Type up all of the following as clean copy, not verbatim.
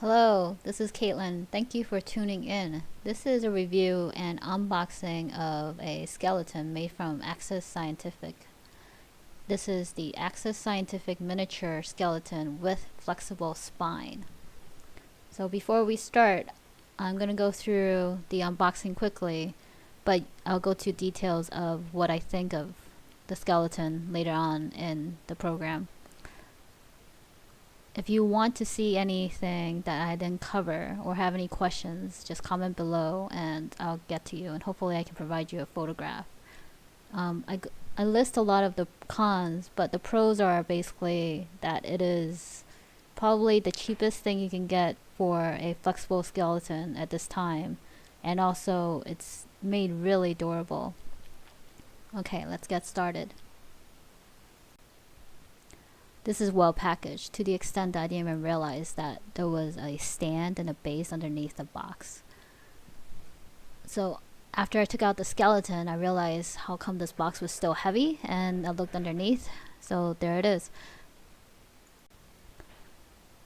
Hello, this is Caitlin. Thank you for tuning in. This is a review and unboxing of a skeleton made from Access Scientific. This is the Access Scientific miniature skeleton with flexible spine. So before we start, I'm going to go through the unboxing quickly, but I'll go to details of what I think of the skeleton later on in the program. If you want to see anything that I didn't cover or have any questions, just comment below and I'll get to you, and hopefully I can provide you a photograph. I list a lot of the cons, but the pros are basically that it is probably the cheapest thing you can get for a flexible skeleton at this time, and also it's made really durable. Okay, let's get started. This is well packaged to the extent that I didn't even realize that there was a stand and a base underneath the box. So after I took out the skeleton, I realized how come this box was still heavy, and I looked underneath, so there it is.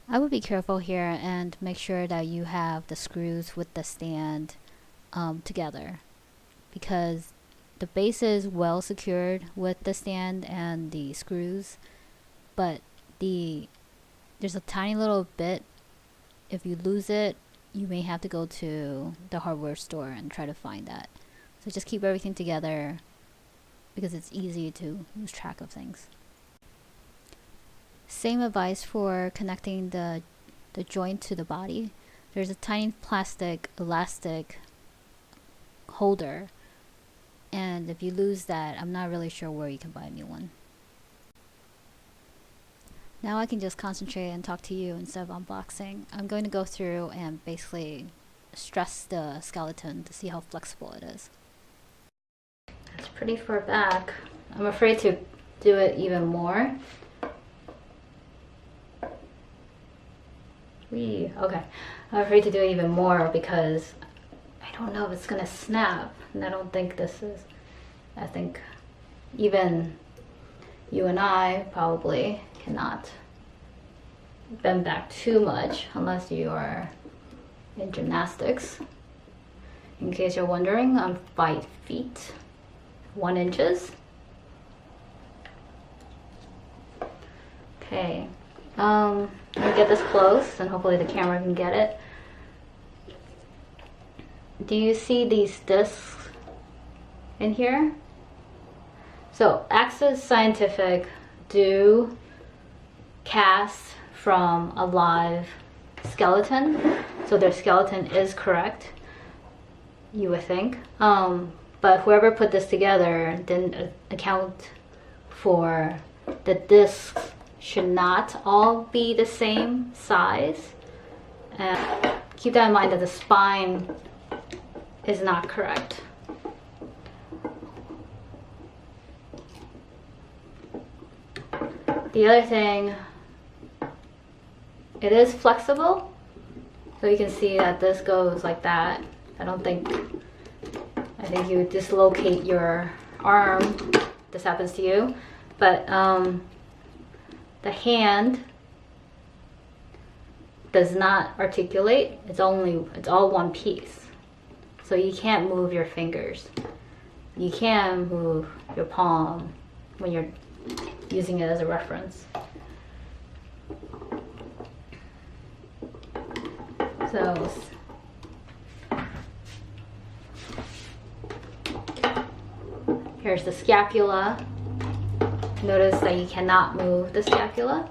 I would be careful here and make sure that you have the screws with the stand together, because the base is well secured with the stand and the screws, but there's a tiny little bit. If you lose it, you may have to go to the hardware store and try to find that. So just keep everything together, because it's easy to lose track of things. Same advice for connecting the joint to the body. There's a tiny plastic elastic holder, and if you lose that, I'm not really sure where you can buy a new one. Now I can just concentrate and talk to you instead of unboxing. I'm going to go through and basically stress the skeleton to see how flexible it is. It's pretty far back. I'm afraid to do it even more. Okay. I'm afraid to do it even more because I don't know if it's gonna snap, and I don't think this is. I think even you and I probably cannot bend back too much unless you are in gymnastics. In case you're wondering, I'm 5 feet 1 inches. Okay, I'm gonna get this close and hopefully the camera can get it. Do you see these discs in here? So Access Scientific do cast from a live skeleton, so their skeleton is correct, you would think, but whoever put this together didn't account for the discs should not all be the same size, and keep that in mind that the spine is not correct. The other thing, it is flexible, so you can see that this goes like that. I think you dislocate your arm, this happens to you, but the hand does not articulate. It's all one piece, so you can't move your fingers. You can move your palm when you're using it as a reference. So here's the scapula. Notice that you cannot move the scapula.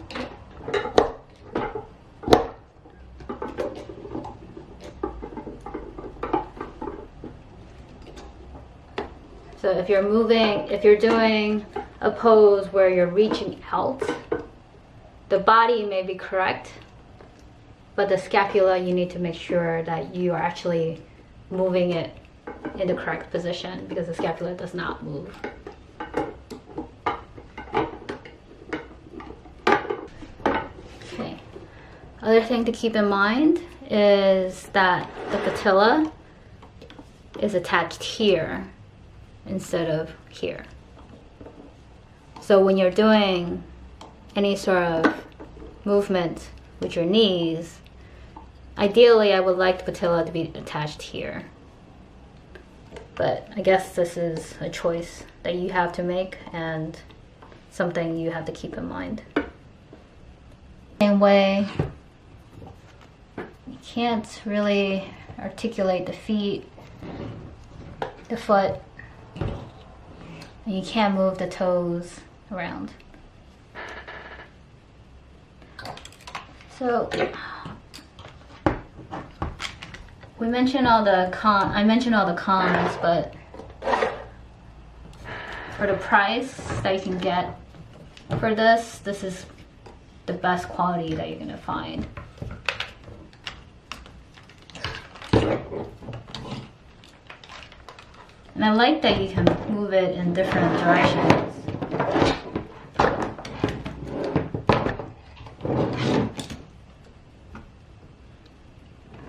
So if you're doing a pose where you're reaching out, the body may be correct, but the scapula, you need to make sure that you are actually moving it in the correct position, because the scapula does not move. Okay. Other thing to keep in mind is that the patella is attached here instead of here. So when you're doing any sort of movement with your knees, ideally I would like the patella to be attached here. But I guess this is a choice that you have to make and something you have to keep in mind. Same way, you can't really articulate the feet, the foot, and you can't move the toes around. So we mentioned all the I mentioned all the cons, but for the price that you can get for this is the best quality that you're gonna find. And I like that you can move it in different directions.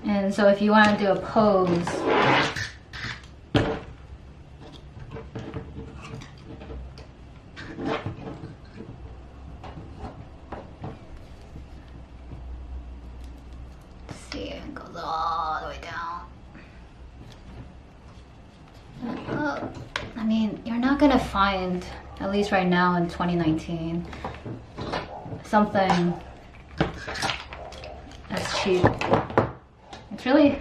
And so if you want to do a pose, see, it goes all the way down. I mean, you're not gonna find, at least right now in 2019, something that's cheap. It's really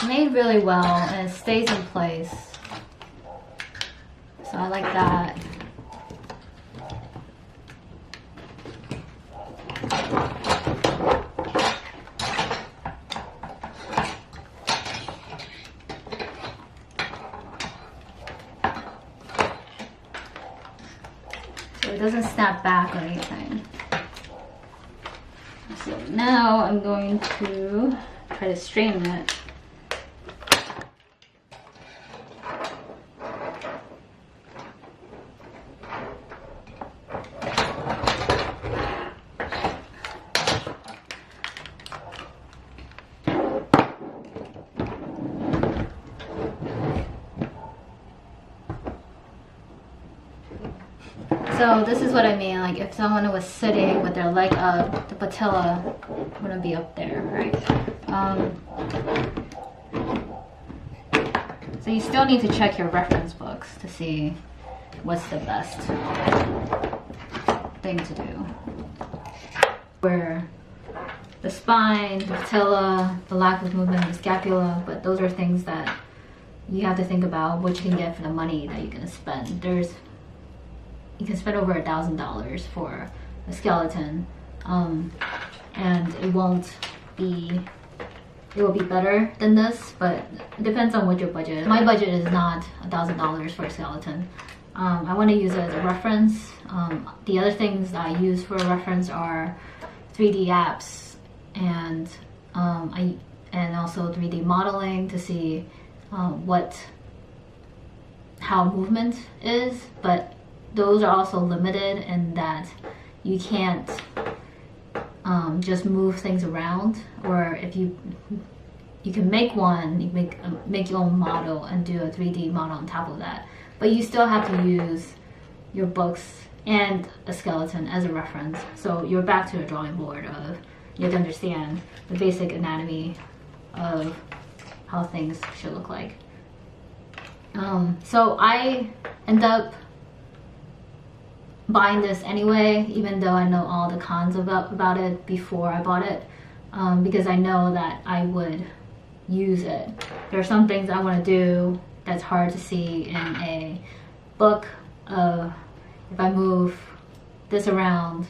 made really well and it stays in place. So I like that. So it doesn't snap back or anything. So now I'm going to try to straighten it. So this is what I mean, like if someone was sitting with their leg up, the patella wouldn't be up there, right? So you still need to check your reference books to see what's the best thing to do. Where the spine, the patella, the lack of movement of the scapula, but those are things that you have to think about what you can get for the money that you're gonna spend. You can spend over $1,000 for a skeleton, and it will be better than this, but it depends on what your budget is. My budget is not $1,000 for a skeleton. I want to use it as a reference. The other things that I use for a reference are 3D apps and also 3D modeling to see how movement is, but those are also limited in that you can't just move things around, or if you can make one, you make your own model and do a 3D model on top of that, but you still have to use your books and a skeleton as a reference. So you're back to a drawing board of, you have to understand the basic anatomy of how things should look like. So I end up buying this anyway, even though I know all the cons about it before I bought it, because I know that I would use it. There are some things I want to do that's hard to see in a book. If I move this around,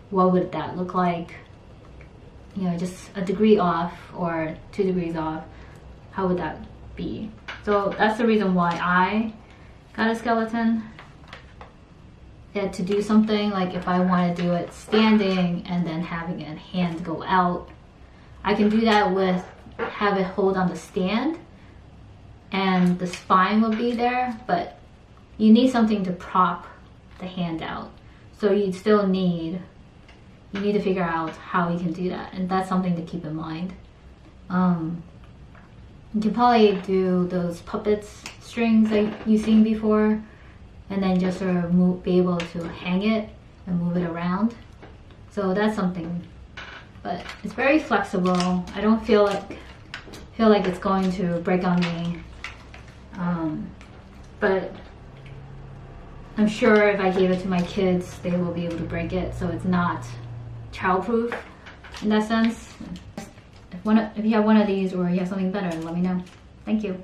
what would that look like? You know, just a degree off or 2 degrees off, how would that be? So that's the reason why I got a skeleton. To do something, like if I want to do it standing and then having a hand go out, I can do that with have it hold on the stand and the spine will be there, but you need something to prop the hand out. So you need to figure out how you can do that, and that's something to keep in mind. You can probably do those puppets strings that you've seen before, and then just sort of be able to hang it and move it around. So that's something, but it's very flexible. I don't feel like it's going to break on me, but I'm sure if I gave it to my kids, they will be able to break it. So it's not childproof in that sense. If you have one of these or you have something better, let me know. Thank you.